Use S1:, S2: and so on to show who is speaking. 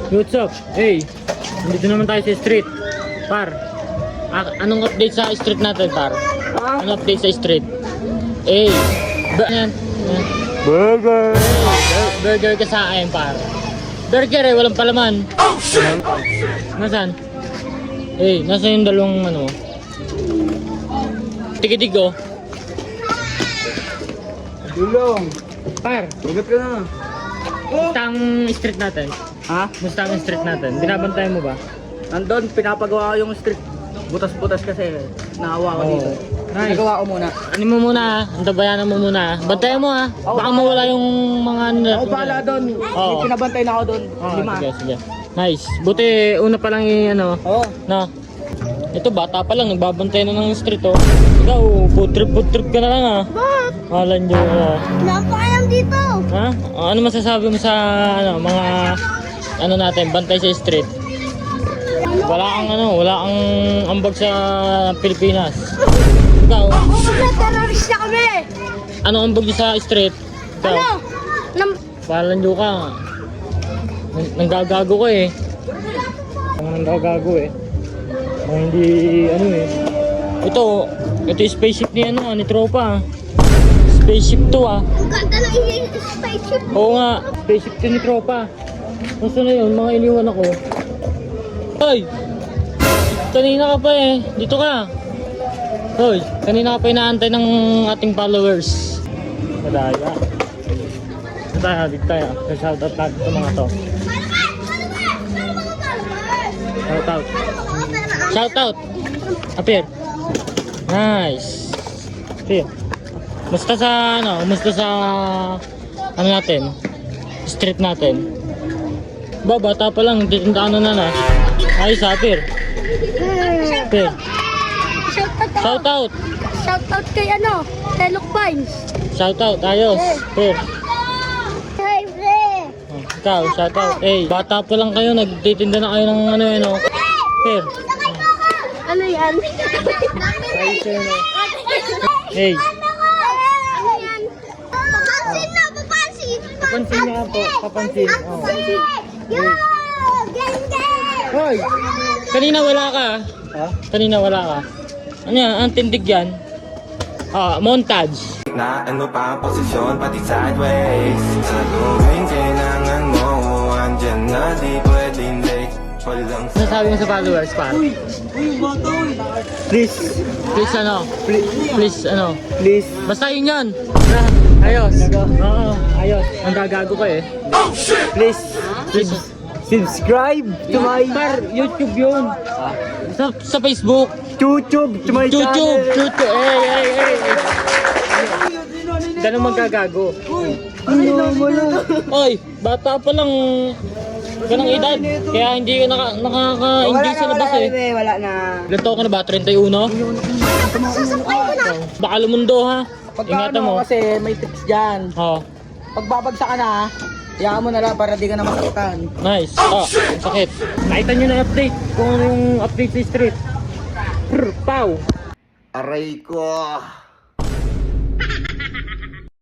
S1: What's up? Hey, nandito naman tayo sa street. Par, anong update sa street natin, par? Anong update sa street? Hey, burger! Hey, burger ka sa akin, par. Burger eh, walang palaman. Oh, shit! Nasaan? Hey, nasaan yung dalawang ano? Tigitig ko.
S2: Dulong.
S1: Par,
S2: Ugat ka na.
S1: musta ang street natin?
S2: Ha?
S1: Musta ang street natin? Binabantayan mo ba?
S2: Nandun, pinapagawa ko yung street. Butas-butas kasi. Naawa ko dito.
S1: Nice.
S2: Pinagawa ko muna.
S1: Ano mo muna ha? Antabayanan mo muna ha? Bantayan mo ha? Baka mawala yung mga
S2: Ako pala doon.
S1: Oo.
S2: Pinabantay na ako doon.
S1: Oh,
S2: 5.
S1: sige, sige. Nice. Buti una pa lang ano,
S2: Oo.
S1: na. Ito bata pa lang, nagbabantay na ng street oh. Ikaw, food trip ka na lang ha.
S3: Bakit?
S1: Malan nyo
S3: Napakayam dito.
S1: ha? Ano masasabi mo sa ano, mga ano natin, bantay sa street? Wala kang ano, wala kang ambag sa Pilipinas. Ikaw,
S3: Mga terorista kami.
S1: ano ambag nyo sa street? Ikaw,
S3: Ano?
S1: malan nyo ka. Nanggagago ka eh. Nanggagago eh. Hindi ano eh. Ito yung spaceship ni ano, ni tropa. Spaceship to ah.
S3: Ang ganda ng spaceship.
S1: Oo nga, spaceship to ni tropa. Gusto na yun, mga iniwan ako. Hoy! Kanina ka pa eh, dito ka. Hoy, kanina ka pa inaantay ng ating followers. Madaya. Dito tayo. Shoutout natin sa mga to. Shoutout. Shoutout! Appear. Nice. Appear. Musta sa ano, musta sa ano natin? Street natin. Ba, bata pa lang, ano na. Ayos, Appear. Appear. Shoutout.
S3: Shoutout kay ano? Telok Vines.
S1: Shoutout, ayos. Appear.
S3: Hey, pre.
S1: Oh, ikaw, shoutout. Hey, bata pa lang kayo, nagtitinda na kayo ng ano yun, oh. Appear.
S3: Ano yan?
S1: Ayos yun, oh. Hey.
S3: Ano yan? Papansin na, papansin.
S1: Papansin niya po, papansin. Oh.
S3: Yo! Ganda!
S1: Hoy! Kanina wala ka.
S2: Ha?
S1: Kanina wala ka. Ano yan? Ang tindig yan? Montage.
S4: Na ano pa ang posisyon pati sideways. Sa tuwing kailangan mo, andyan na di pwedeng late. Walang
S1: Ano sabi mo sa followers, pa?
S2: Uy, bata uy. Please.
S1: Please ano? Please ano?
S2: Please.
S1: Basta yun yun. Ayos. Oo, ayos. Ang gagago ka eh.
S2: Please.
S1: Please.
S2: Subscribe to my
S1: Par, YouTube yun. Sa Facebook.
S2: YouTube. To my
S1: YouTube.
S2: channel.
S1: YouTube. Hey. Ganun magagago.
S2: Ano mo na?
S1: Oy, bata pa lang. Ganang edad. Kaya hindi ka nakaka-hindi sa labas eh.
S2: Wala na.
S1: Ilan taon ka na ba? 31? Baka lumundo ha. Ingatan mo.
S2: Kasi may tips dyan.
S1: Oh,
S2: Pag babagsak ka na, hayaan mo na lang para di ka na masakitan.
S1: nice. Oh, sakit. Nakita nyo na update. Kung ano yung update sa street. Pow!
S4: aray ko.